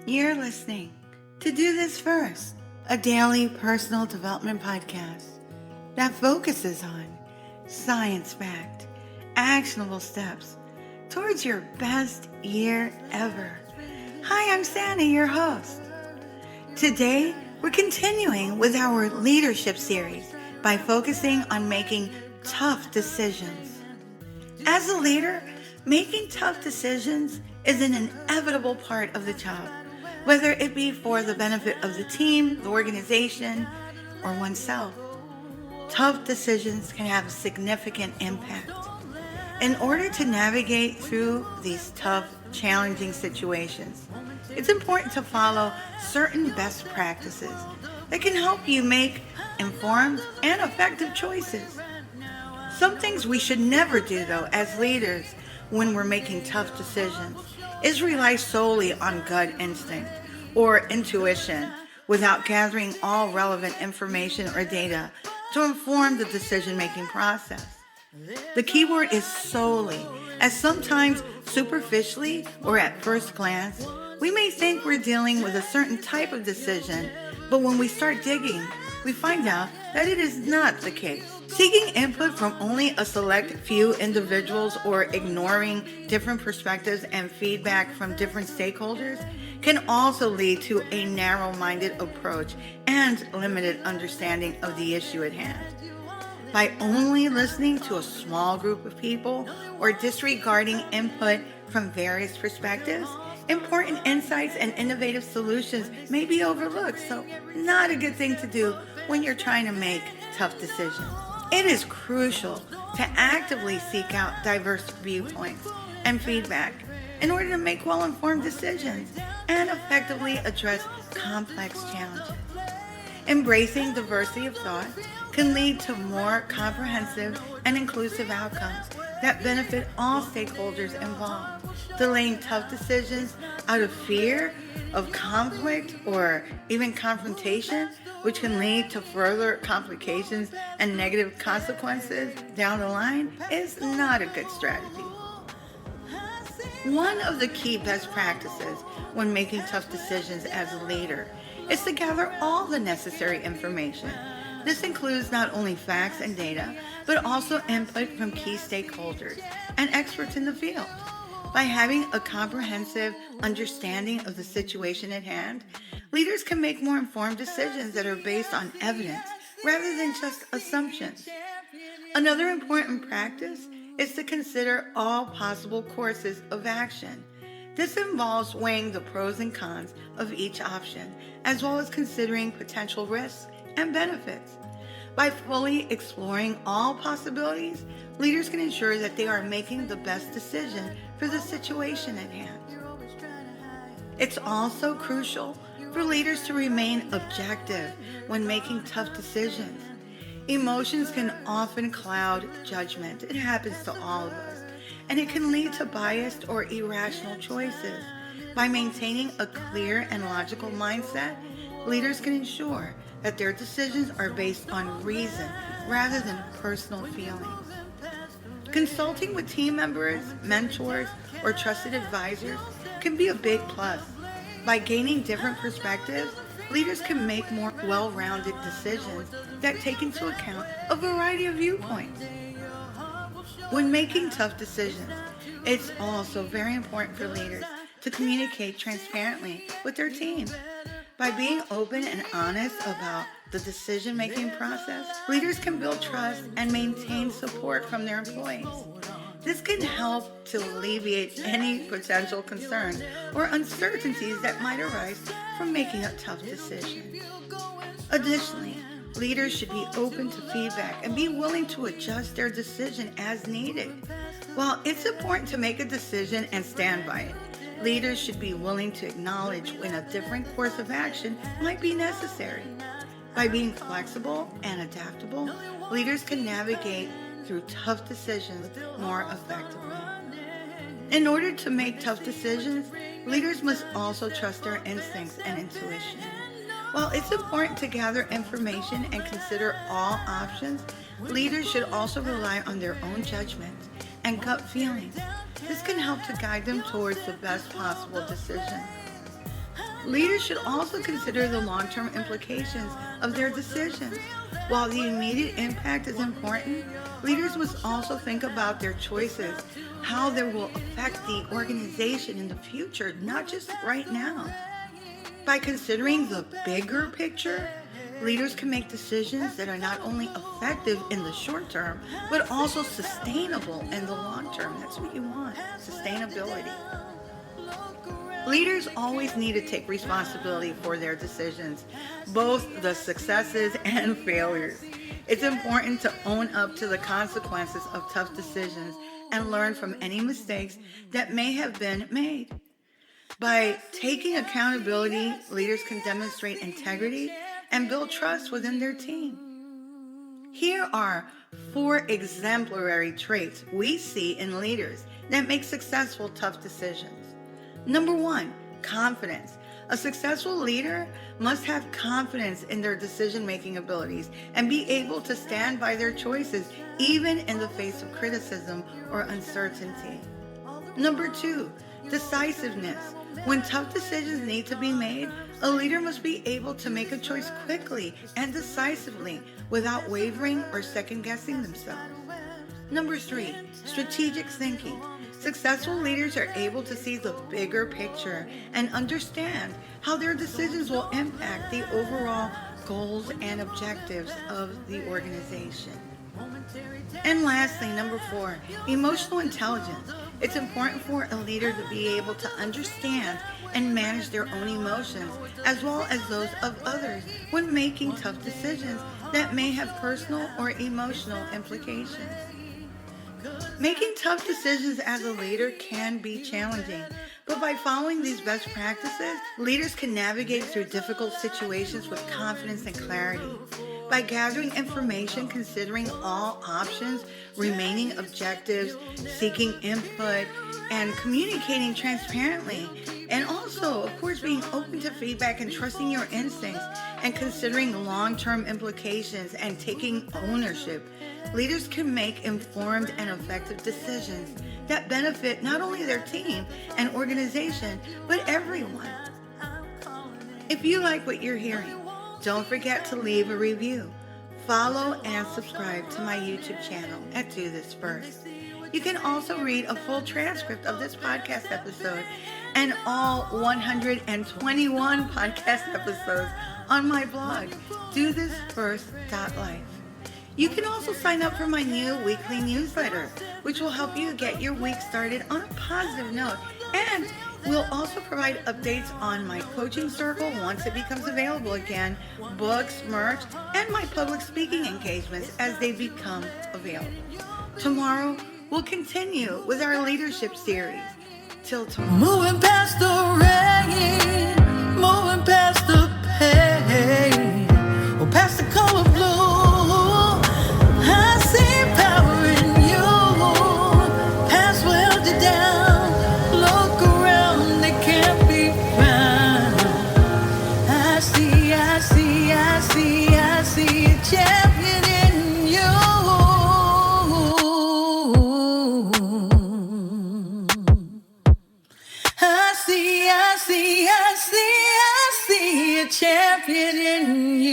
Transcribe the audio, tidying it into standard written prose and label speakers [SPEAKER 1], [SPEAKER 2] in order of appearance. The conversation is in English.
[SPEAKER 1] You're listening to Do This First, a daily personal development podcast that focuses on science-backed, actionable steps towards your best year ever. Hi, I'm Sandy, your host. Today, we're continuing with our leadership series by focusing on making tough decisions. As a leader, making tough decisions is an inevitable part of the job, whether it be for the benefit of the team, the organization, or oneself. Tough decisions can have a significant impact. In order to navigate through these tough, challenging situations, it's important to follow certain best practices that can help you make informed and effective choices. Some things we should never do, though, as leaders when we're making tough decisions is rely solely on gut instinct or intuition without gathering all relevant information or data to inform the decision-making process. The key word is solely, as sometimes superficially or at first glance, we may think we're dealing with a certain type of decision, but when we start digging, we find out that it is not the case. Seeking input from only a select few individuals or ignoring different perspectives and feedback from different stakeholders can also lead to a narrow-minded approach and limited understanding of the issue at hand. By only listening to a small group of people or disregarding input from various perspectives, important insights and innovative solutions may be overlooked, so not a good thing to do when you're trying to make tough decisions. It is crucial to actively seek out diverse viewpoints and feedback in order to make well-informed decisions and effectively address complex challenges. Embracing diversity of thought can lead to more comprehensive and inclusive outcomes that benefit all stakeholders involved. Delaying tough decisions out of fear of conflict or even confrontation, which can lead to further complications and negative consequences down the line, is not a good strategy. One of the key best practices when making tough decisions as a leader is to gather all the necessary information. This includes not only facts and data, but also input from key stakeholders and experts in the field. By having a comprehensive understanding of the situation at hand, leaders can make more informed decisions that are based on evidence rather than just assumptions. Another important practice is to consider all possible courses of action. This involves weighing the pros and cons of each option, as well as considering potential risks and benefits. By fully exploring all possibilities, leaders can ensure that they are making the best decision for the situation at hand. It's also crucial for leaders to remain objective when making tough decisions. Emotions can often cloud judgment. It happens to all of us, and it can lead to biased or irrational choices. By maintaining a clear and logical mindset, leaders can ensure that their decisions are based on reason rather than personal feelings. Consulting with team members, mentors, or trusted advisors can be a big plus. By gaining different perspectives, leaders can make more well-rounded decisions that take into account a variety of viewpoints. When making tough decisions, it's also very important for leaders to communicate transparently with their team. By being open and honest about the decision-making process, leaders can build trust and maintain support from their employees. This can help to alleviate any potential concerns or uncertainties that might arise from making a tough decision. Additionally, leaders should be open to feedback and be willing to adjust their decision as needed. While it's important to make a decision and stand by it, leaders should be willing to acknowledge when a different course of action might be necessary. By being flexible and adaptable, leaders can navigate through tough decisions more effectively. In order to make tough decisions, leaders must also trust their instincts and intuition. While it's important to gather information and consider all options, leaders should also rely on their own judgment and gut feelings. This can help to guide them towards the best possible decision. Leaders should also consider the long-term implications of their decisions. While the immediate impact is important, leaders must also think about their choices, how they will affect the organization in the future, not just right now. By considering the bigger picture, leaders can make decisions that are not only effective in the short term, but also sustainable in the long term. That's what you want, sustainability. Leaders always need to take responsibility for their decisions, both the successes and failures. It's important to own up to the consequences of tough decisions and learn from any mistakes that may have been made. By taking accountability, leaders can demonstrate integrity and build trust within their team. Here are 4 exemplary traits we see in leaders that make successful tough decisions. Number 1, confidence. A successful leader must have confidence in their decision-making abilities and be able to stand by their choices even in the face of criticism or uncertainty. Number 2, decisiveness. When tough decisions need to be made, a leader must be able to make a choice quickly and decisively without wavering or second-guessing themselves. Number 3, strategic thinking. Successful leaders are able to see the bigger picture and understand how their decisions will impact the overall goals and objectives of the organization. And lastly, number 4, emotional intelligence. It's important for a leader to be able to understand and manage their own emotions as well as those of others when making tough decisions that may have personal or emotional implications. Making tough decisions as a leader can be challenging, but by following these best practices, leaders can navigate through difficult situations with confidence and clarity. By gathering information, considering all options, remaining objectives, seeking input, and communicating transparently, and also, of course, being open to feedback and trusting your instincts, and considering long-term implications and taking ownership, leaders can make informed and effective decisions that benefit not only their team and organization, but everyone. If you like what you're hearing, don't forget to leave a review. Follow and subscribe to my YouTube channel at Do This First. You can also read a full transcript of this podcast episode and all 121 podcast episodes on my blog, dothisfirst.life. You can also sign up for my new weekly newsletter, which will help you get your week started on a positive note, and we'll also provide updates on my coaching circle once it becomes available again, books, merch, and my public speaking engagements as they become available. Tomorrow, we'll continue with our leadership series. Till tomorrow.
[SPEAKER 2] Moving past the rain, moving past the pain, or past the color blue. I see power in you. Past welded down. Look around, they can't be found. I see a champion in you. I see a champion in you.